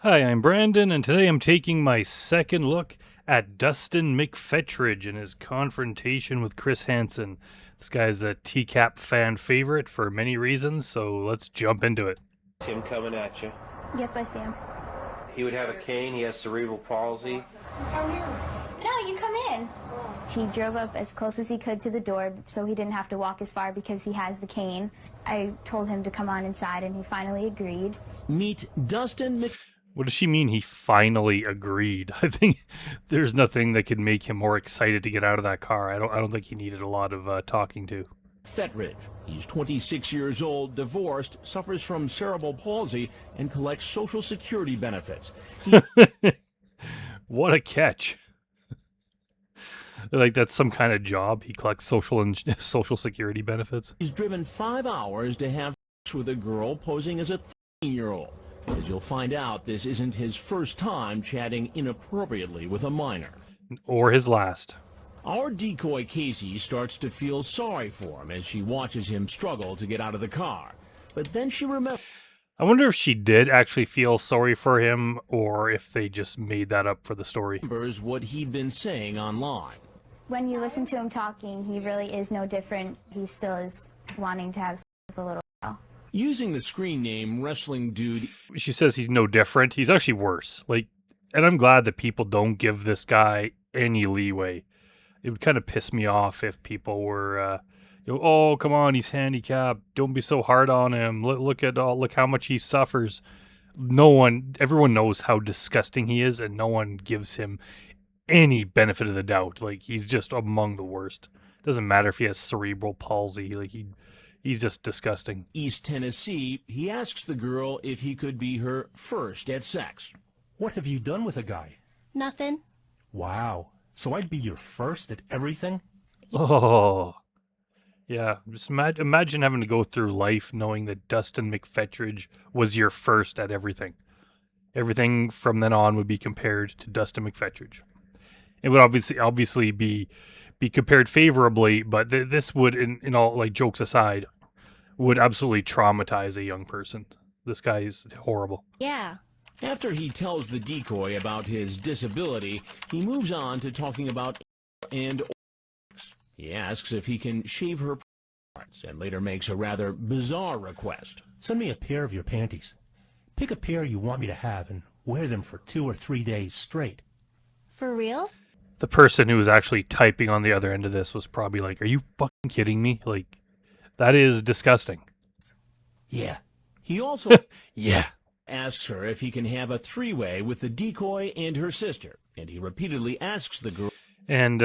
Hi, I'm Brandon, and today I'm taking my second look at Dustin McPhetridge and his confrontation with Chris Hansen. This guy's a TCAP fan favorite for many reasons, so let's jump into it. See him coming at you. Yep, I see him. He would have a cane. He has cerebral palsy. No, you come in. He drove up as close as he could to the door so he didn't have to walk as far because he has the cane. I told him to come on inside, and he finally agreed. Meet Dustin What does she mean he finally agreed? I think there's nothing that could make him more excited to get out of that car. I don't think he needed a lot of talking to. McPhetridge. He's 26 years old, divorced, suffers from cerebral palsy, and collects Social Security benefits. What a catch. Like that's some kind of job. He collects social security benefits. He's driven 5 hours to have sex with a girl posing as a 13-year-old. As you'll find out, this isn't his first time chatting inappropriately with a minor. Or his last. Our decoy Casey starts to feel sorry for him as she watches him struggle to get out of the car. But then she remembers. I wonder if she did actually feel sorry for him or if they just made that up for the story. What he'd been saying online. When you listen to him talking, he really is no different. He still is wanting to have sex with a little girl. Using the screen name Wrestling Dude. She says he's no different. He's actually worse. And I'm glad that people don't give this guy any leeway. It would kind of piss me off if people were, oh, come on, he's handicapped. Don't be so hard on him. Look how much he suffers. Everyone knows how disgusting he is, and no one gives him any benefit of the doubt. Like, he's just among the worst. Doesn't matter if he has cerebral palsy. He's just disgusting. East Tennessee, he asks the girl if he could be her first at sex. What have you done with a guy? Nothing. Wow. So I'd be your first at everything? Oh, yeah. Just imagine having to go through life knowing that Dustin McPhetridge was your first at everything. Everything from then on would be compared to Dustin McPhetridge. It would obviously be compared favorably, but this would, in all, like, jokes aside, would absolutely traumatize a young person. This guy is horrible. Yeah. After he tells the decoy about his disability, he moves on to talking about and he asks if he can shave her parts and later makes a rather bizarre request. Send me a pair of your panties. Pick a pair you want me to have and wear them for 2 or 3 days straight. For reals? The person who was actually typing on the other end of this was probably like, are you fucking kidding me? Like, that is disgusting. Yeah. He also Yeah. asks her if he can have a three-way with the decoy and her sister, and he repeatedly asks the girl. And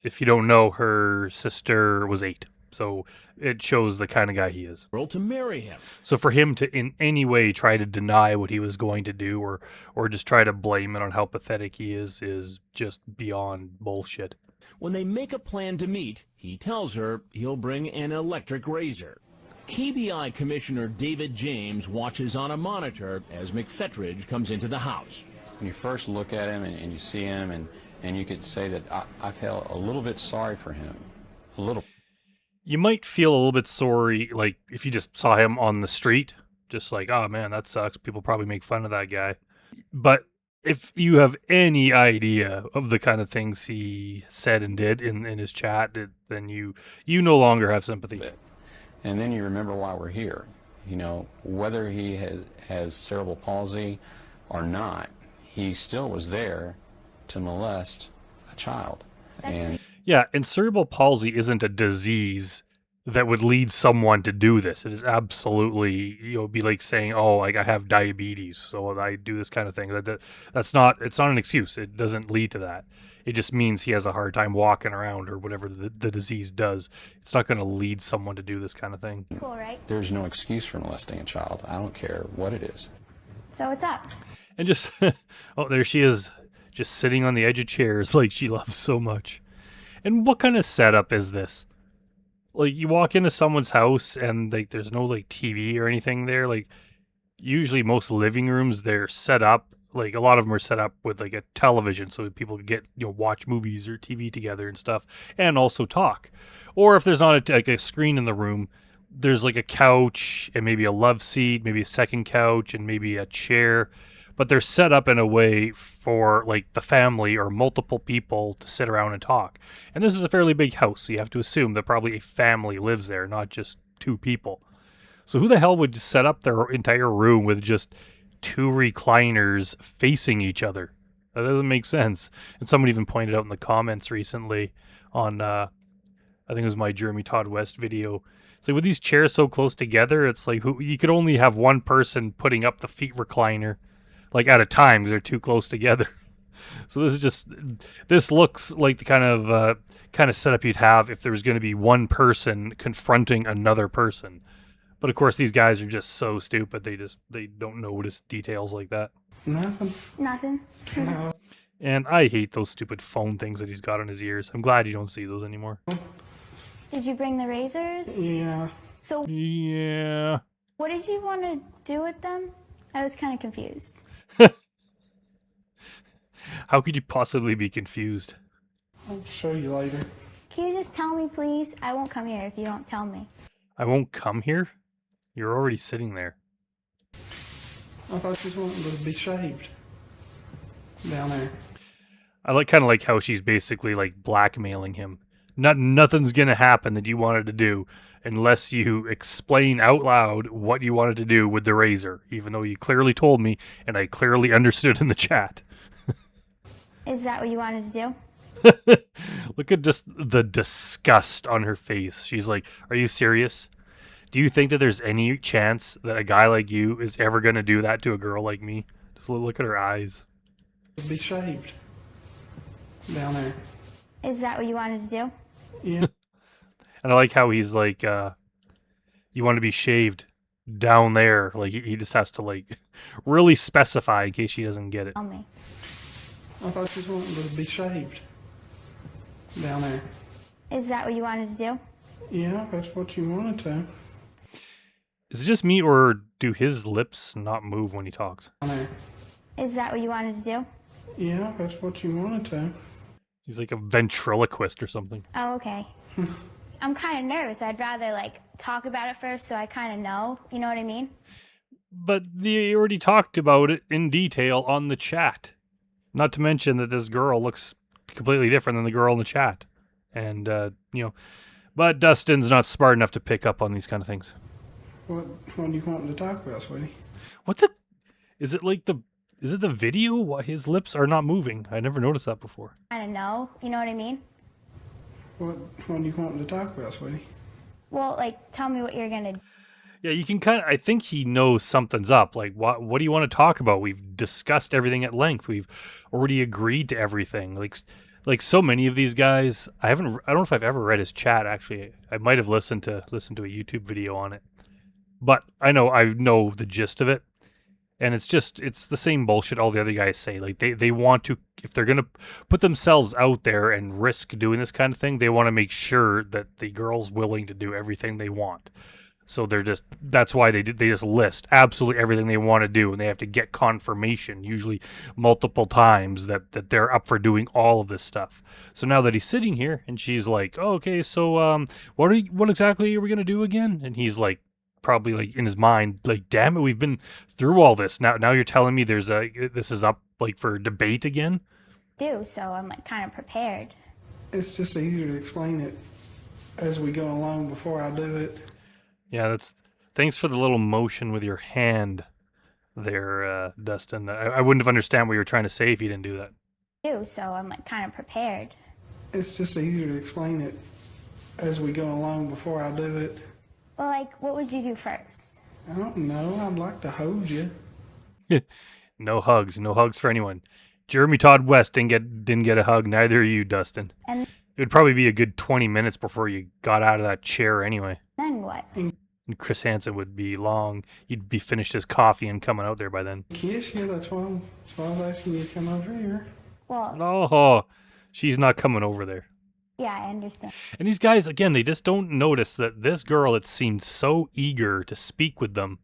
if you don't know, her sister was 8. So it shows the kind of guy he is. To marry him. So for him to in any way try to deny what he was going to do or just try to blame it on how pathetic he is just beyond bullshit. When they make a plan to meet, he tells her he'll bring an electric razor. KBI Commissioner David James watches on a monitor as McPhetridge comes into the house. When you first look at him and you see him and you could say that I felt a little bit sorry for him. A little. You might feel a little bit sorry, like, if you just saw him on the street, just like, oh man, that sucks. People probably make fun of that guy. But if you have any idea of the kind of things he said and did in his chat, then you no longer have sympathy. And then you remember why we're here. You know, whether he has cerebral palsy or not, he still was there to molest a child. Yeah, and cerebral palsy isn't a disease that would lead someone to do this. It is absolutely, be like saying, oh, like I have diabetes, so I do this kind of thing. It's not an excuse. It doesn't lead to that. It just means he has a hard time walking around or whatever the disease does. It's not going to lead someone to do this kind of thing. Cool, right? There's no excuse for molesting a child. I don't care what it is. So what's up? And just, oh, there she is, just sitting on the edge of chairs like she loves so much. And what kind of setup is this? Like, you walk into someone's house and like there's no like TV or anything there. Like, usually most living rooms, they're set up, like a lot of them are set up with like a television so that people can get, watch movies or TV together and stuff and also talk. Or if there's not a screen in the room, there's like a couch and maybe a love seat, maybe a second couch and maybe a chair, but they're set up in a way for like the family or multiple people to sit around and talk. And this is a fairly big house, so you have to assume that probably a family lives there, not just two people. So who the hell would set up their entire room with just two recliners facing each other? That doesn't make sense. And someone even pointed out in the comments recently on, I think it was my Jeremy Todd West video. It's like with these chairs so close together, it's like you could only have one person putting up the feet recliner, like at a time, because they're too close together. So this looks like the kind of setup you'd have if there was going to be one person confronting another person. But of course, these guys are just so stupid. They don't notice details like that. Nothing. And I hate those stupid phone things that he's got on his ears. I'm glad you don't see those anymore. Did you bring the razors? Yeah. So Yeah. what did you want to do with them? I was kind of confused. How could you possibly be confused? I'll show you later. Can you just tell me, please? I won't come here if you don't tell me. I won't come here? You're already sitting there. I thought she was wanting to be shaved down there. I kind of like how she's basically like blackmailing him. Nothing's gonna happen that you wanted to do unless you explain out loud what you wanted to do with the razor, even though you clearly told me and I clearly understood in the chat. Is that what you wanted to do? Look at just the disgust on her face. She's like, are you serious? Do you think that there's any chance that a guy like you is ever going to do that to a girl like me? Just look at her eyes. Be shaved down there. Is that what you wanted to do? Yeah. And I like how he's like, you want to be shaved down there. Like, he just has to, like, really specify in case she doesn't get it. Tell me. I thought she was wanting to be shaved down there. Is that what you wanted to do? Yeah, that's what you wanted to. Is it just me, or do his lips not move when he talks? Down there. Is that what you wanted to do? Yeah, that's what you wanted to. He's like a ventriloquist or something. Oh, okay. I'm kind of nervous. I'd rather, like, talk about it first so I kind of know. You know what I mean? But they already talked about it in detail on the chat. Not to mention that this girl looks completely different than the girl in the chat. And, but Dustin's not smart enough to pick up on these kind of things. What are you wanting to talk about, sweetie? Is it the video? Why his lips are not moving? I never noticed that before. Kind of know. You know what I mean? What are you wanting to talk about, sweetie? Well, like, tell me what you're going to do. Yeah, you can I think he knows something's up. Like, what do you want to talk about? We've discussed everything at length. We've already agreed to everything. Like so many of these guys, I don't know if I've ever read his chat, actually. I might have listened to a YouTube video on it. But I know the gist of it. And it's the same bullshit all the other guys say. Like, they want to, if they're going to put themselves out there and risk doing this kind of thing, they want to make sure that the girl's willing to do everything they want. So that's why they just list absolutely everything they want to do, and they have to get confirmation, usually multiple times, that they're up for doing all of this stuff. So now that he's sitting here and she's like, oh, okay, so what exactly are we going to do again? And he's like, probably like in his mind, like, damn it, we've been through all this. Now you're telling me this is up like for debate again? So I'm, like, kind of prepared. It's just easier to explain it as we go along before I do it. Yeah, thanks for the little motion with your hand there, Dustin. I wouldn't have understand what you were trying to say if you didn't do that. So I'm, like, kind of prepared. It's just easier to explain it as we go along before I do it. Well, like, what would you do first? I don't know. I'd like to hold you. No hugs for anyone. Jeremy Todd West didn't get a hug. Neither are you, Dustin. And It would probably be a good 20 minutes before you got out of that chair anyway. then what? And Chris Hansen would be long. You'd be finished his coffee and coming out there by then. Kiss you. That's why I was asking you to come over here. Well, Oh, she's not coming over there. yeah, I understand. And these guys, again, they just don't notice that this girl, it seemed so eager to speak with them,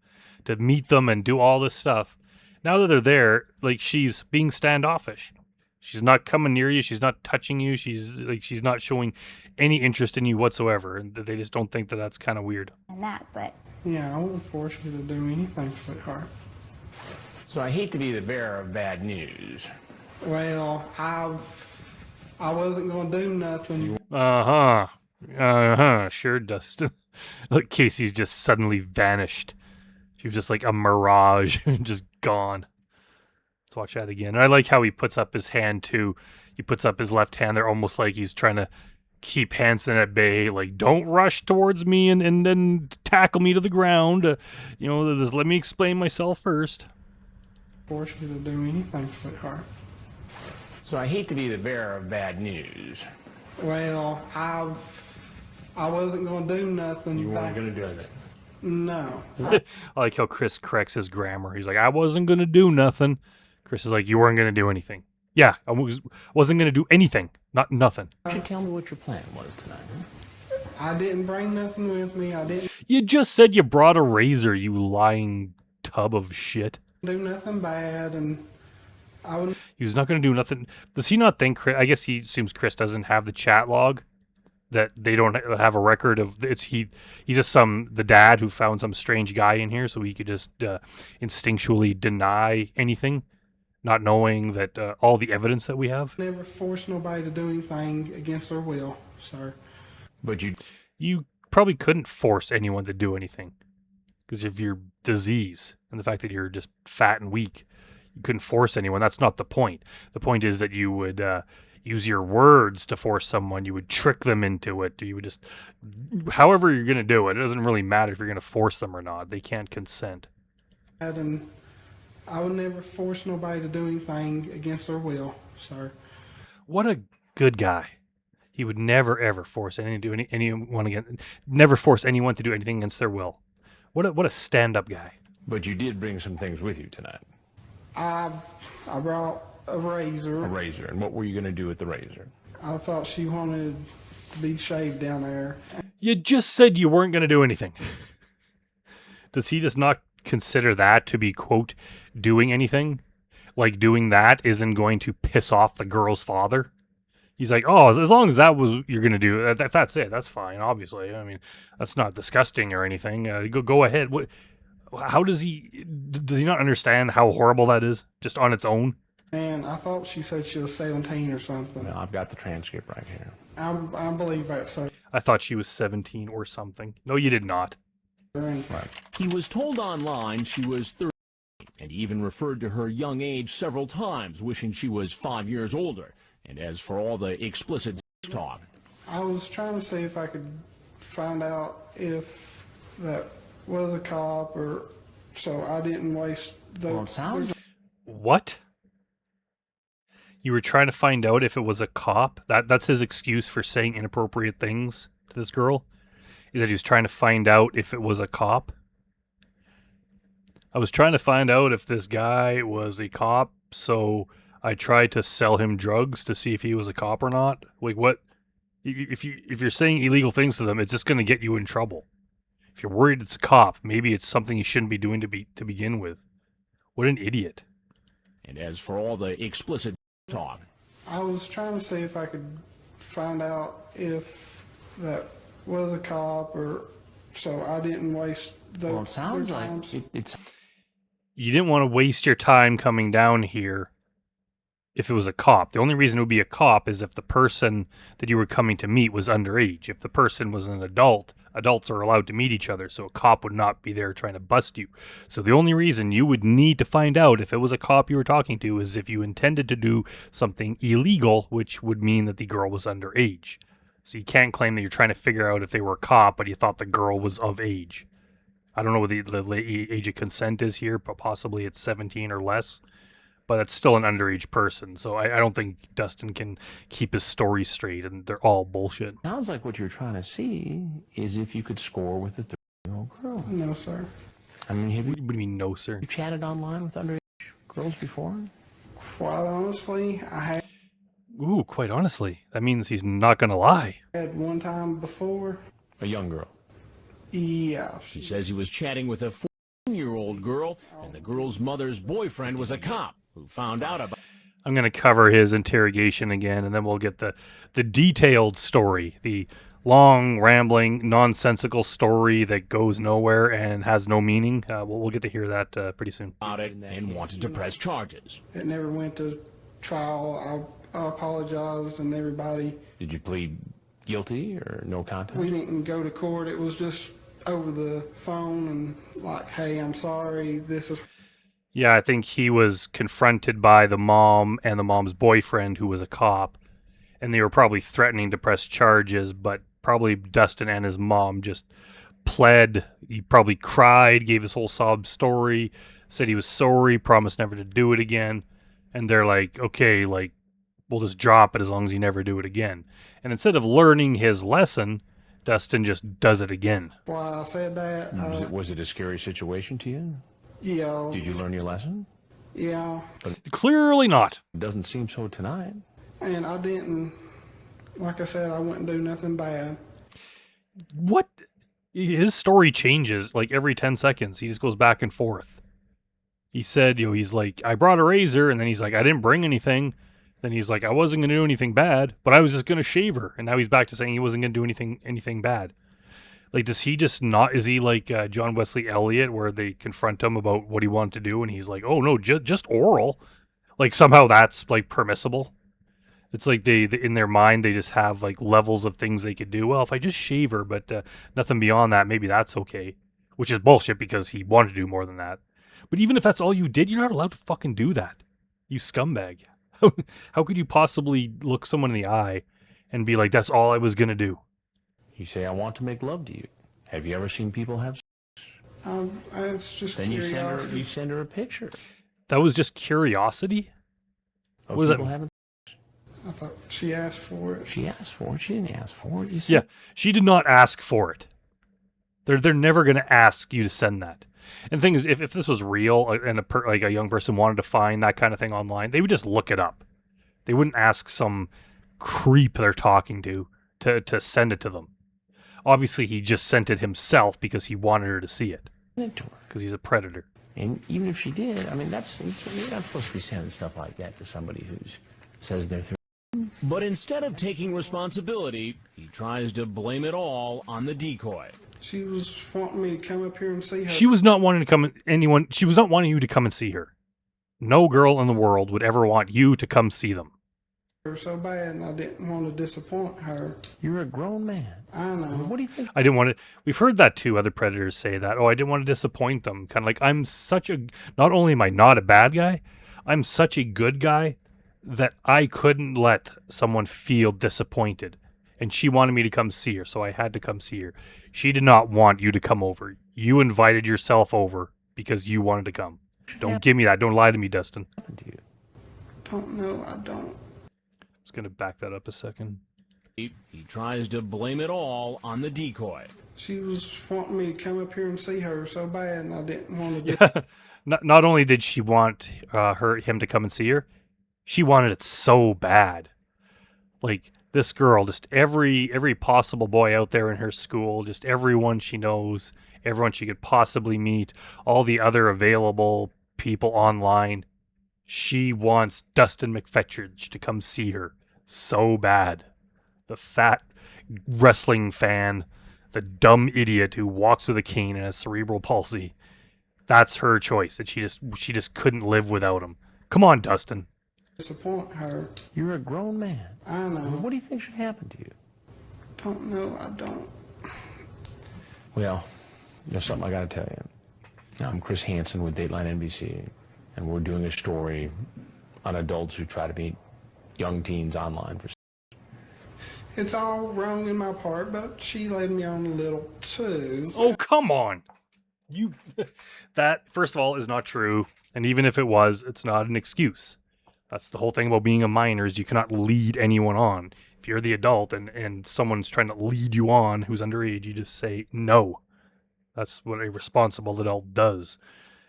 to meet them and do all this stuff. Now that they're there, like, she's being standoffish. She's not coming near you. She's not touching you. She's not showing any interest in you whatsoever. And they just don't think that that's kind of weird. And that, but Yeah, I wouldn't force you to do anything, sweetheart. So I hate to be the bearer of bad news. Well, I wasn't going to do nothing. Sure, Dustin. Look, Casey's just suddenly vanished. She was just like a mirage, just gone. Let's watch that again. And I like how he puts up his hand too. He puts up his left hand there, almost like he's trying to keep Hanson at bay. Like, don't rush towards me and then tackle me to the ground. Just let me explain myself first. Force you to do anything, sweetheart. So I hate to be the bearer of bad news. Well, I wasn't going to do nothing. You weren't going to do anything. No. I like how Chris corrects his grammar. He's like, I wasn't going to do nothing. Chris is like, you weren't going to do anything. Yeah, wasn't going to do anything. Not nothing. You should tell me what your plan was tonight, huh? I didn't bring nothing with me. I didn't You just said you brought a razor, you lying tub of shit. do nothing bad, and I wouldn't. He was not going to do nothing. Does he not think Chris, I guess he assumes Chris doesn't have the chat log, that they don't have a record of he's just the dad who found some strange guy in here, so he could just instinctually deny anything, not knowing that all the evidence that we have. Never force nobody to do anything against their will, sir. But You probably couldn't force anyone to do anything because of your disease and the fact that you're just fat and weak. You couldn't force anyone. That's not the point. The point is that you would use your words to force someone. You would trick them into it. You would just, however you're going to do it. It doesn't really matter if you're going to force them or not. They can't consent. And I would never force nobody to do anything against their will, sir. What a good guy. He would never ever force never force anyone to do anything against their will. What a stand-up guy. But you did bring some things with you tonight. I brought a razor. A razor. And what were you going to do with the razor? I thought she wanted to be shaved down there. You just said you weren't going to do anything. Does he just not consider that to be, quote, doing anything? Like doing that isn't going to piss off the girl's father? He's like, oh, as long as that was you're going to do, that's it. That's fine, obviously. I mean, that's not disgusting or anything. Go ahead. How does he not understand how horrible that is just on its own? And I thought she said she was 17 or something. Well, I've got the transcript right here. I believe that, sir. I thought she was 17 or something. No, you did not. And He was told online she was 13 and even referred to her young age several times, wishing she was 5 years older. And as for all the explicit talk, I was trying to see if I could find out if that was a cop, or so I didn't waste the. Well, it sounds What? You were trying to find out if it was a cop? That's his excuse for saying inappropriate things to this girl? Is that he was trying to find out if it was a cop? I was trying to find out if this guy was a cop, so I tried to sell him drugs to see if he was a cop or not. Like, what? If you're saying illegal things to them, it's just going to get you in trouble. If you're worried it's a cop, maybe it's something you shouldn't be doing to begin with. What an idiot. and as for all the explicit talk, I was trying to see if I could find out if that was a cop, or so I didn't waste the. Well, it sounds their like times. it's. You didn't want to waste your time coming down here if it was a cop. The only reason it would be a cop is if the person that you were coming to meet was underage. If the person was an adult, adults are allowed to meet each other, so a cop would not be there trying to bust you. So the only reason you would need to find out if it was a cop you were talking to is if you intended to do something illegal, which would mean that the girl was underage. So you can't claim that you're trying to figure out if they were a cop, but you thought the girl was of age. I don't know what the age of consent is here, but possibly it's 17 or less. But it's still an underage person, so I don't think Dustin can keep his story straight, and they're all bullshit. Sounds like what you're trying to see is if you could score with a 30-year-old girl. No, sir. I mean, have What do you mean, no, sir? you chatted online with underage girls before? Quite honestly, I Ooh, quite honestly, that means he's not gonna lie. had one time before. A young girl. Yeah. he says he was chatting with a 14-year-old girl, and the girl's mother's boyfriend was a cop who found out about. I'm going to cover his interrogation again, and then we'll get the detailed story, the long, rambling, nonsensical story that goes nowhere and has no meaning. We'll get to hear that pretty soon. About it and wanted to press charges. It never went to trial. I apologized and everybody. Did you plead guilty or no contest? We didn't go to court. It was just over the phone and like, hey, I'm sorry. This is. Yeah, I think he was confronted by the mom and the mom's boyfriend, who was a cop, and they were probably threatening to press charges, but probably Dustin and his mom just pled. He probably cried, gave his whole sob story, said he was sorry, promised never to do it again, and they're like, okay, like, we'll just drop it as long as you never do it again. And instead of learning his lesson, Dustin just does it again. Why I said that. Was it a scary situation to you? Yeah. Did you learn your lesson? Yeah. Clearly not. It doesn't seem so tonight. And I didn't, like I said, I wouldn't do nothing bad. What? His story changes like every 10 seconds. He just goes back and forth. He said, he's like, I brought a razor, and then he's like, I didn't bring anything. Then he's like, I wasn't going to do anything bad, but I was just going to shave her. And now he's back to saying he wasn't going to do anything bad. Like, does he just not, is he like John Wesley Elliott, where they confront him about what he wanted to do, and he's like, oh no, just oral. Like, somehow that's like permissible. It's like they in their mind, they just have like levels of things they could do. Well, if I just shave her, but nothing beyond that, maybe that's okay. Which is bullshit, because he wanted to do more than that. But even if that's all you did, you're not allowed to fucking do that. You scumbag. How could you possibly look someone in the eye and be like, that's all I was going to do? You say, I want to make love to you. Have you ever seen people have It's just Then curiosity. you send her a picture. That was just curiosity? Of What does that people mean? having. I thought she asked for it. She asked for it. She didn't ask for it. You said, Yeah, she did not ask for it. They're never going to ask you to send that. And the thing is, if this was real and like a young person wanted to find that kind of thing online, they would just look it up. They wouldn't ask some creep they're talking to send it to them. Obviously, he just sent it himself because he wanted her to see it. Send it to her. Because he's a predator. And even if she did, I mean, you're not supposed to be sending stuff like that to somebody who says they're through. But instead of taking responsibility, he tries to blame it all on the decoy. She was wanting me to come up here and see her. She was not wanting to come. She was not wanting you to come and see her. No girl in the world would ever want you to come see them. So bad, and I didn't want to disappoint her. You're a grown man. I know. What do you think? I didn't want to. We've heard that too. Other predators say that. Oh, I didn't want to disappoint them. Kind of like, I'm such a. Not only am I not a bad guy, I'm such a good guy that I couldn't let someone feel disappointed. And she wanted me to come see her, so I had to come see her. She did not want you to come over. You invited yourself over because you wanted to come. Don't give me that. Don't lie to me, Dustin. What happened to you? Don't know. I don't. I was going to back that up a second. He tries to blame it all on the decoy. She was wanting me to come up here and see her so bad, and I didn't want to. Yeah. Not only did she want him to come and see her, she wanted it so bad. Like, this girl, just every possible boy out there in her school, just everyone she knows, everyone she could possibly meet, all the other available people online, she wants Dustin McPhetridge to come see her so bad. The fat wrestling fan, the dumb idiot who walks with a cane and has cerebral palsy. That's her choice, that she just couldn't live without him. Come on, Dustin. Disappoint her. You're a grown man. I know. What do you think should happen to you? Don't know. I don't. Well, there's something I got to tell you. I'm Chris Hansen with Dateline NBC, and we're doing a story on adults who try to meet young teens online for. It's all wrong in my part, but she led me on a little too. Oh, come on. That, first of all, is not true. And even if it was, it's not an excuse. That's the whole thing about being a minor, is you cannot lead anyone on. If you're the adult and someone's trying to lead you on who's underage, you just say no. That's what a responsible adult does.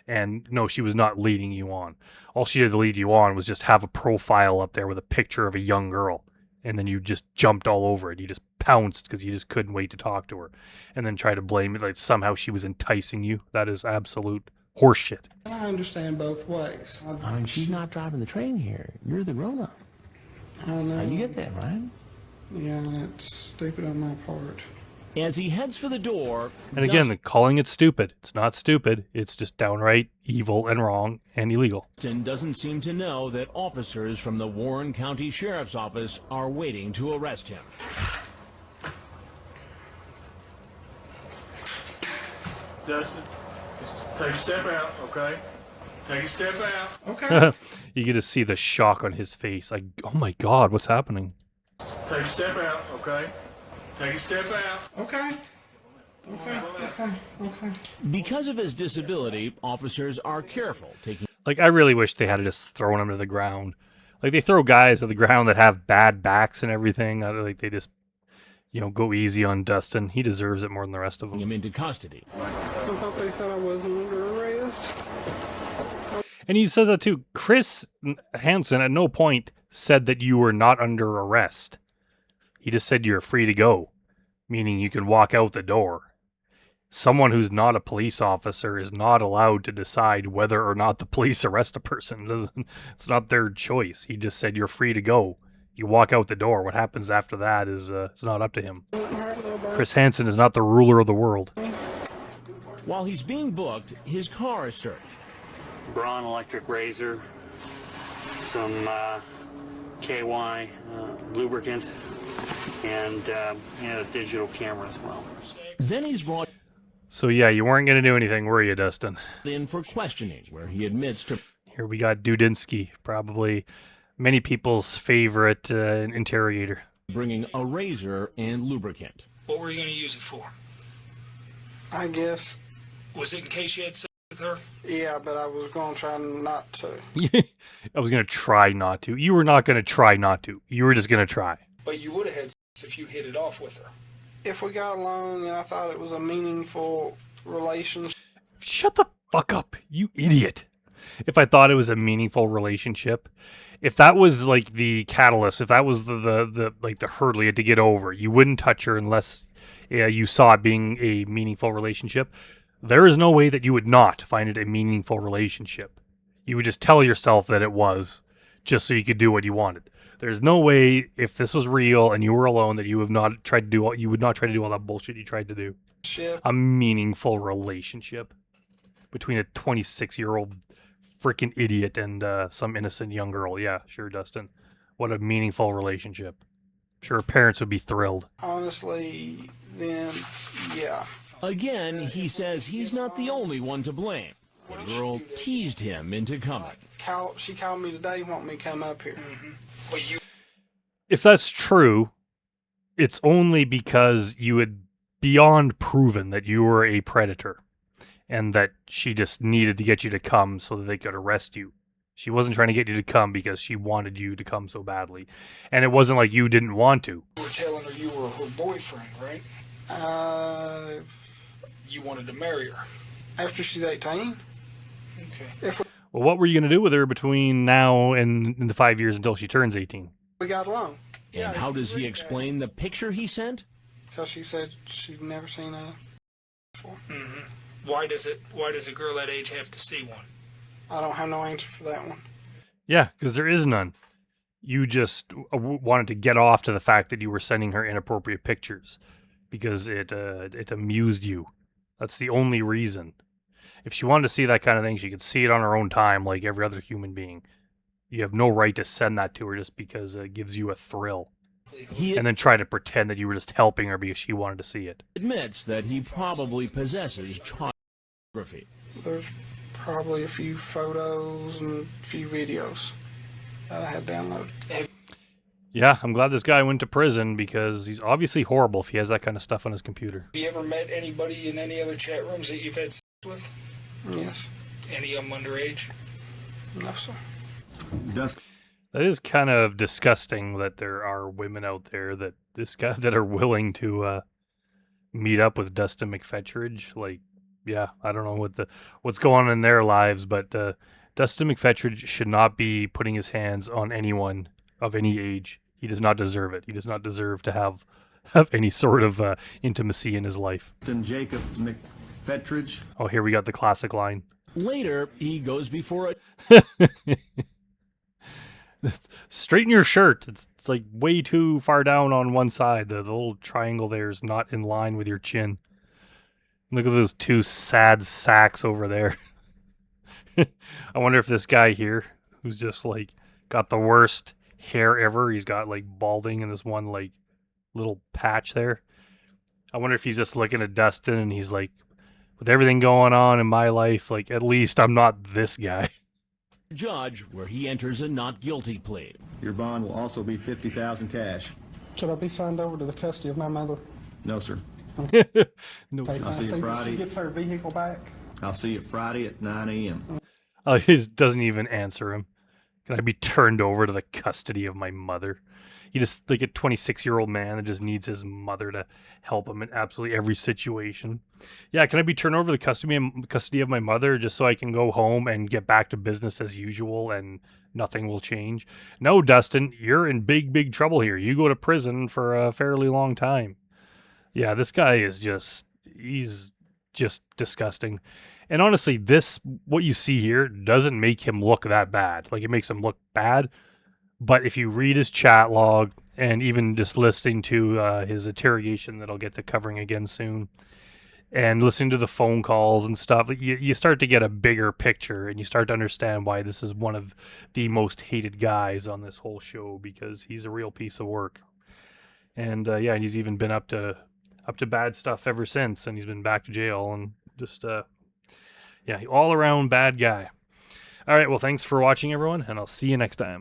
And no, she was not leading you on. All she did to lead you on was just have a profile up there with a picture of a young girl. And then you just jumped all over it. You just pounced because you just couldn't wait to talk to her. And then try to blame it like somehow she was enticing you. That is absolute Horseshit. I understand both ways. I mean, she's not driving the train here. You're the grown-up. I know. You get that, right? Yeah, that's stupid on my part. As he heads for the door, And again, calling it stupid. It's not stupid. It's just downright evil and wrong and illegal. Dustin doesn't seem to know that officers from the Warren County Sheriff's Office are waiting to arrest him. Dustin, take a step out, okay? Take a step out. Okay. You get to see the shock on his face. Like, oh my God, what's happening? Take a step out, okay? Take a step out. Okay. Okay. Because of his disability, officers are careful taking Like, I really wish they had just thrown him to the ground. Like, they throw guys to the ground that have bad backs and everything. Like, they just, go easy on Dustin. He deserves it more than the rest of them. him into custody. I thought they said I wasn't under arrest. And he says that too. Chris Hansen at no point said that you were not under arrest. He just said you're free to go, meaning you can walk out the door. Someone who's not a police officer is not allowed to decide whether or not the police arrest a person. It's not their choice. He just said you're free to go. You walk out the door. What happens after that is it's not up to him. Chris Hansen is not the ruler of the world. While he's being booked, his car is searched. Braun electric razor, some KY lubricant, and a digital camera as well. Then he's brought So yeah, you weren't going to do anything, were you, Dustin? in for questioning, where he admits to Here we got Dudinsky, probably many people's favorite interrogator. bringing a razor and lubricant. What were you going to use it for? I guess. Was it in case you had sex with her? Yeah, but I was going to try not to. I was going to try not to. You were not going to try not to. You were just going to try. But you would have had sex if you hit it off with her. If we got along and I thought it was a meaningful relationship. Shut the fuck up, you idiot. If I thought it was a meaningful relationship, if that was like the catalyst, if that was the hurdle you had to get over, you wouldn't touch her unless you saw it being a meaningful relationship. There is no way that you would not find it a meaningful relationship. You would just tell yourself that it was, just so you could do what you wanted. There's no way, if this was real and you were alone, that you would not try to do all that bullshit you tried to do. A meaningful relationship between a 26-year-old freaking idiot and some innocent young girl. Yeah, sure, Dustin. What a meaningful relationship. Sure, parents would be thrilled. Honestly, then, yeah. Again, he says he's not the only one to blame. The girl teased him into coming. She called me today, wanting me to come up here. If that's true, it's only because you had beyond proven that you were a predator and that she just needed to get you to come so that they could arrest you. She wasn't trying to get you to come because she wanted you to come so badly. And it wasn't like you didn't want to. You were telling her you were her boyfriend, right? You wanted to marry her. After she's 18. Okay. Well, what were you going to do with her between now and in the 5 years until she turns 18? We got along. And how does he explain the picture he sent? Because she said she'd never seen a before. Mm-hmm. Why does a girl that age have to see one? I don't have no answer for that one. Yeah, because there is none. You just wanted to get off to the fact that you were sending her inappropriate pictures because it amused you. That's the only reason. If she wanted to see that kind of thing, she could see it on her own time like every other human being. You have no right to send that to her just because it gives you a thrill. And then try to pretend that you were just helping her because she wanted to see it. Admits that he probably possesses child pornography. There's probably a few photos and a few videos that I had downloaded. Yeah, I'm glad this guy went to prison because he's obviously horrible if he has that kind of stuff on his computer. Have you ever met anybody in any other chat rooms that you've had sex with? Yes. Any of them underage? No, sir. That is kind of disgusting that there are women out there that are willing to meet up with Dustin McPhetridge. Like, yeah, I don't know what's going on in their lives, but Dustin McPhetridge should not be putting his hands on anyone of any age. He does not deserve it. He does not deserve to have any sort of intimacy in his life. Jacob McPhetridge. Oh, here we got the classic line. Later, he goes before a Straighten your shirt. It's like way too far down on one side. The little triangle there is not in line with your chin. Look at those two sad sacks over there. I wonder if this guy here, who's just like got the worst hair ever, he's got like balding in this one like little patch there. I wonder if he's just looking at Dustin and he's like, with everything going on in my life, like at least I'm not this guy. judge, where he enters a not guilty plea. Your bond will also be $50,000 cash. Should I be signed over to the custody of my mother? No, sir. No, Okay, I'll see you Friday. She gets her vehicle back. I'll see you Friday at 9 a.m. He doesn't even answer him. Can I be turned over to the custody of my mother? He just like a 26-year-old man that just needs his mother to help him in absolutely every situation. Yeah, can I be turned over to the custody of my mother just so I can go home and get back to business as usual and nothing will change? No, Dustin, you're in big trouble here. You go to prison for a fairly long time. Yeah, this guy is he's just disgusting. And honestly, what you see here doesn't make him look that bad. Like, it makes him look bad. But if you read his chat log and even just listening to his interrogation that I'll get to covering again soon, and listening to the phone calls and stuff, you start to get a bigger picture and you start to understand why this is one of the most hated guys on this whole show, because he's a real piece of work. And yeah, he's even been up to bad stuff ever since, and he's been back to jail and just yeah, all around bad guy. All right, well, thanks for watching, everyone, and I'll see you next time.